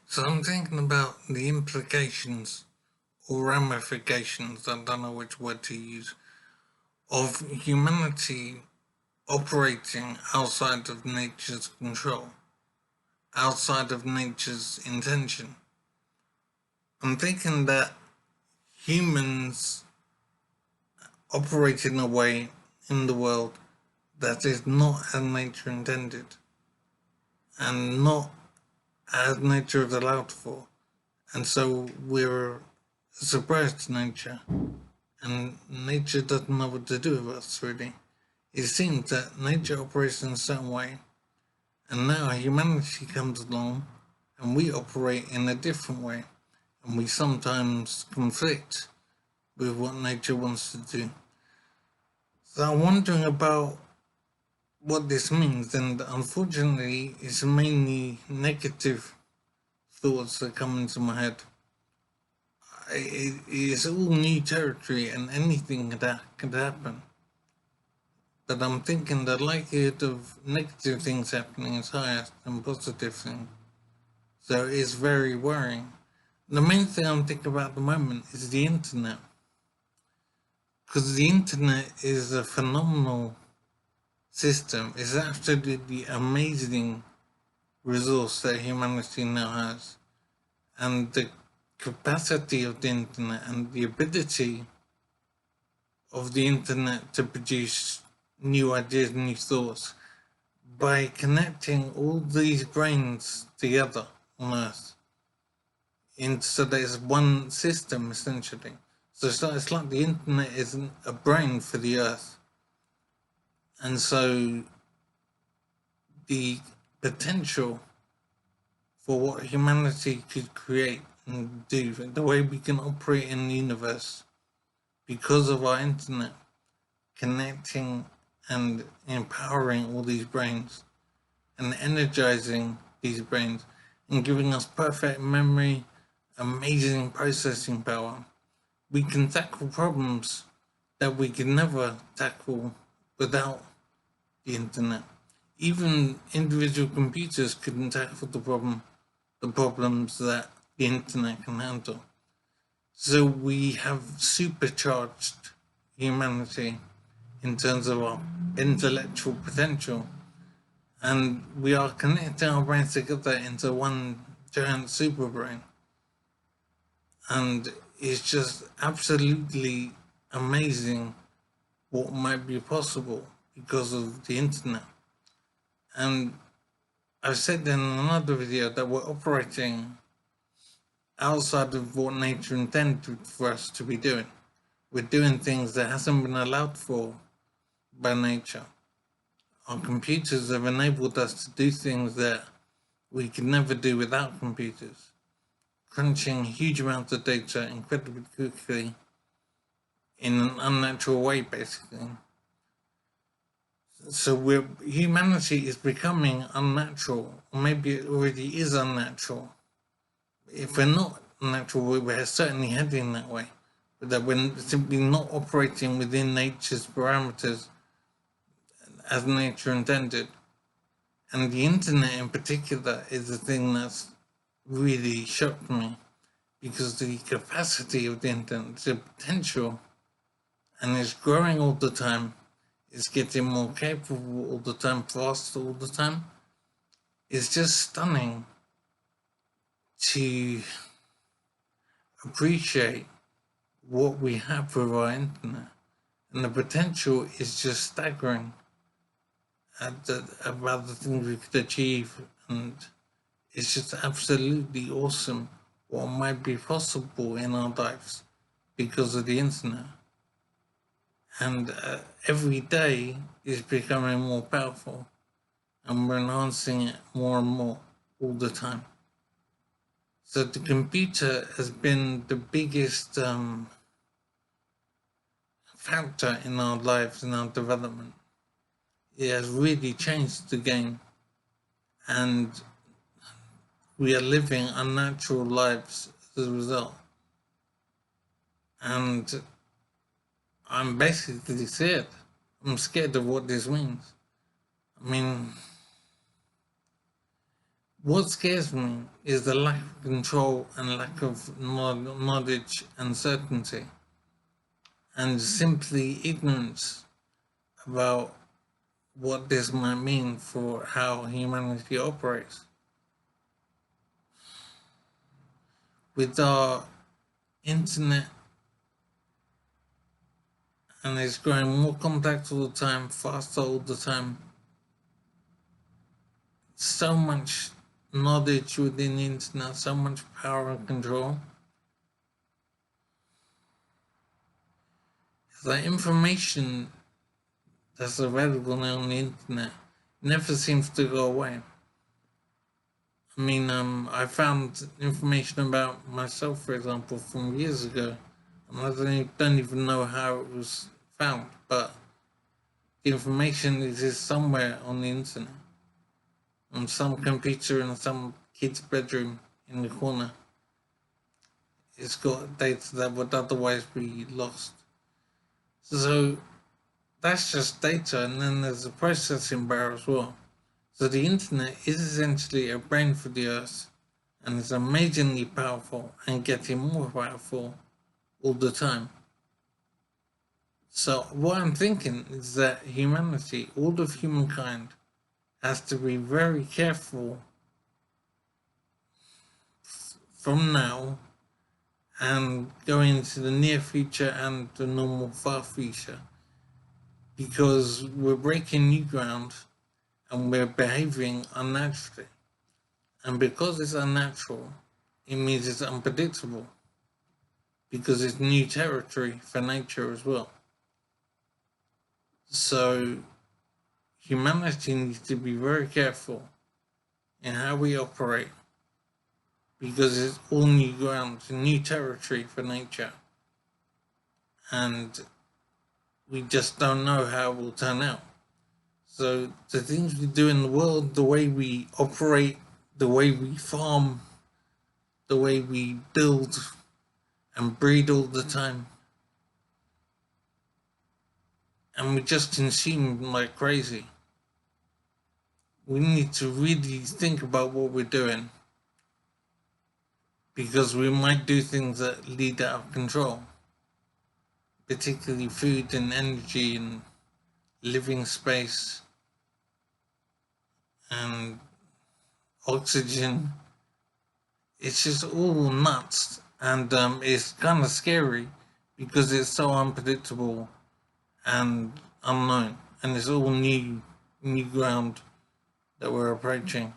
So I'm thinking about the implications or ramifications, I don't know which word to use, of humanity operating outside of nature's control, outside of nature's intention. I'm thinking that humans operate in a way in the world that is not as nature intended and not as nature is allowed for. And so we're a surprise to nature, and nature doesn't know what to do with us, really. It seems that nature operates in a certain way, and now humanity comes along and we operate in a different way, and we sometimes conflict with what nature wants to do. So I'm wondering about what this means, and unfortunately, it's mainly negative thoughts that come into my head. It is all new territory, and anything that could happen. But I'm thinking the likelihood of negative things happening is higher than positive things. So it's very worrying. The main thing I'm thinking about at the moment is the internet. Because the internet is a phenomenal system. It's absolutely amazing resource that humanity now has. And the capacity of the internet and the ability of the internet to produce new ideas, new thoughts, by connecting all these brains together on Earth, so that it's one system essentially. So it's like the internet isn't a brain for the Earth, and so the potential for what humanity could create and do, the way we can operate in the universe because of our internet, connecting and empowering all these brains and energizing these brains and giving us perfect memory, amazing processing power. We can tackle problems that we could never tackle without the internet. Even individual computers couldn't tackle the problems that the internet can handle. So we have supercharged humanity in terms of our intellectual potential, and we are connecting our brains together into one giant super brain. And it's just absolutely amazing what might be possible because of the internet. And I've said in another video that we're operating outside of what nature intended for us to be doing. We're doing things that hasn't been allowed for by nature. Our computers have enabled us to do things that we could never do without computers, crunching huge amounts of data incredibly quickly in an unnatural way, basically. So humanity is becoming unnatural, or maybe it already is unnatural. If we're not natural, we're certainly heading that way, but that we're simply not operating within nature's parameters as nature intended. And the internet in particular is the thing that's really shocked me, because the capacity of the internet, the potential, and it's growing all the time, it's getting more capable all the time, faster all the time. It's just stunning to appreciate what we have with our internet, and the potential is just staggering about the things we could achieve, and it's just absolutely awesome what might be possible in our lives because of the internet. And every day is becoming more powerful, and we're enhancing it more and more all the time. So the computer has been the biggest factor in our lives, in our development. It has really changed the game, and we are living unnatural lives as a result. And I'm basically scared. I'm scared of what this means. I mean, What scares me is the lack of control and lack of knowledge and certainty, and simply ignorance about what this might mean for how humanity operates. With our internet, and it's growing more complex all the time, faster all the time, so much knowledge within the internet, so much power and control. The information that's available now on the internet never seems to go away. I mean, I found information about myself, for example, from years ago, and I don't even know how it was found, but the information exists somewhere on the internet, on some computer in some kid's bedroom in the corner. It's got data that would otherwise be lost. So that's just data, and then there's a processing power as well. So the internet is essentially a brain for the earth, and it's amazingly powerful and getting more powerful all the time. So what I'm thinking is that humanity, all of humankind, has to be very careful from now and going into the near future and the normal far future, because we're breaking new ground and we're behaving unnaturally. And because it's unnatural, it means it's unpredictable, because it's new territory for nature as well. So humanity needs to be very careful in how we operate, because it's all new ground, new territory for nature, and we just don't know how it will turn out. So the things we do in the world, the way we operate, the way we farm, the way we build and breed all the time, and we just consume like crazy. We need to really think about what we're doing, because we might do things that lead out of control, particularly food and energy and living space and oxygen. It's just all nuts, and it's kind of scary because it's so unpredictable and unknown, and it's all new ground that we're approaching.